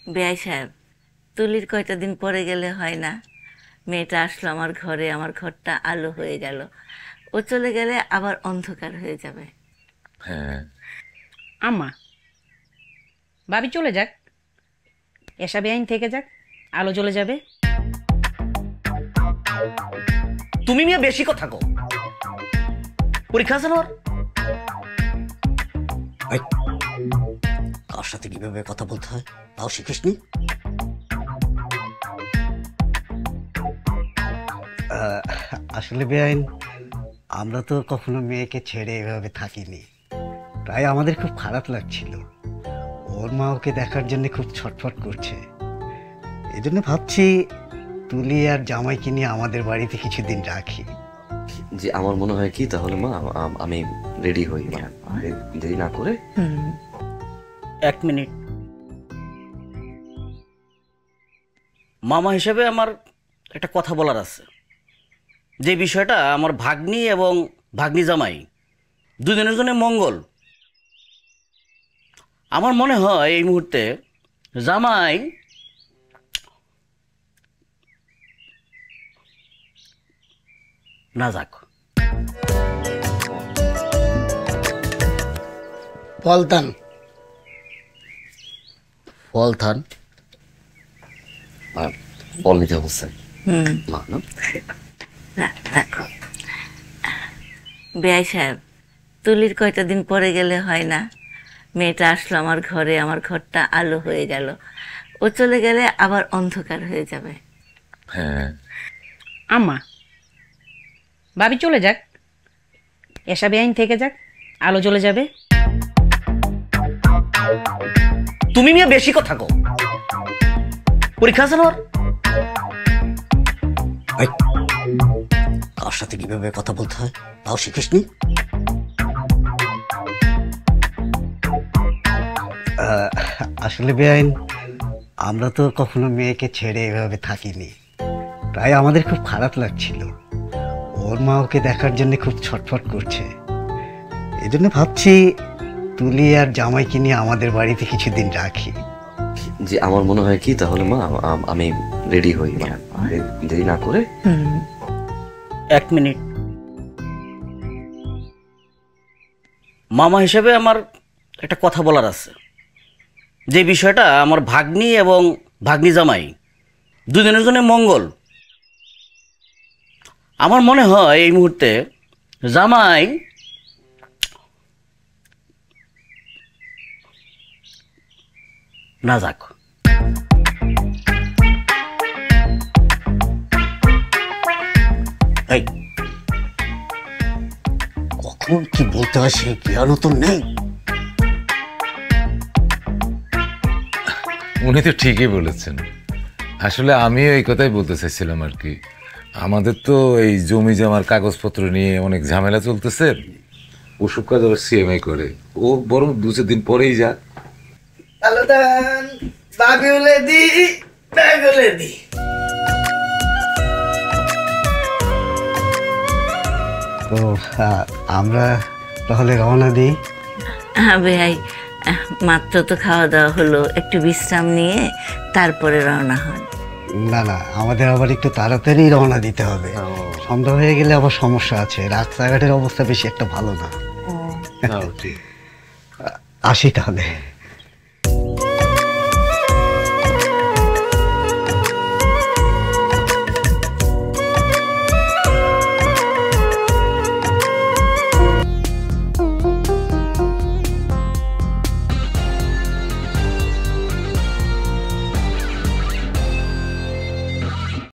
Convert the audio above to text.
বেয়াই সাহেব, তুলির কয়টা দিন পরে গেলে হয় না? মেয়েটা আসলো আমার ঘরে, আমার ঘরটা আলো হয়ে গেল। ও চলে গেলে আবার অন্ধকার হয়ে যাবে। হ্যাঁ, আম্মা, ভাবি চলে যাক, এসা বেআইন থেকে যাক, আলো জ্বলে যাবে। তুমি মিয়া বেশি কথা কও। পরীক্ষা আছে না ওর? কার সাথে কিভাবে কথা বলতে হয় তাও শিখিসনি? আসলে বেআইন, আমরা তো কখনো মেয়েকে ছেড়ে এভাবে থাকিনি, তাই আমাদের খুব খারাপ লাগছিল। ওর মা ওকে দেখার জন্য খুব ছটফট করছে। এই জন্য ভাবছি তুলি আর জামাইকে নিয়ে আমাদের বাড়িতে কিছুদিন রাখি। যে আমার মনে হয় কি তাহলে মা, আমি রেডি হই, মা দেরি না করে। এক মিনিট, মামা হিসেবে আমার একটা কথা বলার আছে। যে বিষয়টা আমার ভাগ্নি এবং ভাগ্নি জামাই দুজনের জন্য মঙ্গল। আমার মনে হয় এই মুহূর্তে জামাই না যাক। ফলতান ফলতান বল নিতে হচ্ছে মা না? রাখো। বেয়াই সাহেব, তুলির কয়টা দিন পরে গেলে হয় না? মেয়েটা আসলো আমার ঘরে, আমার ঘরটা আলো হয়ে গেল। ও চলে গেলে আবার অন্ধকার হয়ে যাবে। হ্যাঁ, আম্মা, ভাবি চলে যাক, এসা বেআইন থেকে যাক, আলো জ্বলে যাবে। তুমি মিয়া বেশি কথা কও। পরীক্ষা আছে না ওর? কার সাথে কিভাবে কথা বলতে হয় তাও শিখিসনি? আসলে বেআইন, আমরা তো কখনো মেয়েকে ছেড়ে এভাবে থাকিনি, তাই আমাদের খুব খারাপ লাগছিল। ওর মা ওকে দেখার জন্য খুব ছটফট করছে। এই জন্য ভাবছি তুলি আর জামাইকে নিয়ে আমাদের বাড়িতে কিছুদিন রাখি। যে আমার মনে হয় কি তাহলে মা, আমি রেডি হই, মা দেরি না করে। এক মিনিট, মামা হিসেবে আমার একটা কথা বলার আছে। যে বিষয়টা আমার ভাগ্নি এবং ভাগ্নি জামাই দুজনের জন্য মঙ্গল। আমার মনে হয় এই মুহূর্তে জামাই না যাক। কখন কি বলতে হয় সে জ্ঞানও তো নেই। উনি তো ঠিকই বলেছেন। আসলে আমিও এই কথাই বলতে চাইছিলাম আর কি। আমাদের তো এই জমি জমার কাগজপত্র নিয়ে অনেক ঝামেলা চলতেছে। ওসব কাজ আবার সিএমআই করে, ও বরং 2-4 দিন পরেই যাক। তো আমরা তাহলে রওনা দিই। হ্যাঁ বেয়াই, মাত্র তো খাওয়া দাওয়া হলো, একটু বিশ্রাম নিয়ে তারপরে রওনা হন। না না, আমাদের আবার একটু তাড়াতাড়ি রওনা দিতে হবে। সন্ধ্যা হয়ে গেলে আবার সমস্যা আছে, রাস্তাঘাটের অবস্থা বেশি একটা ভালো না। আসি তাহলে।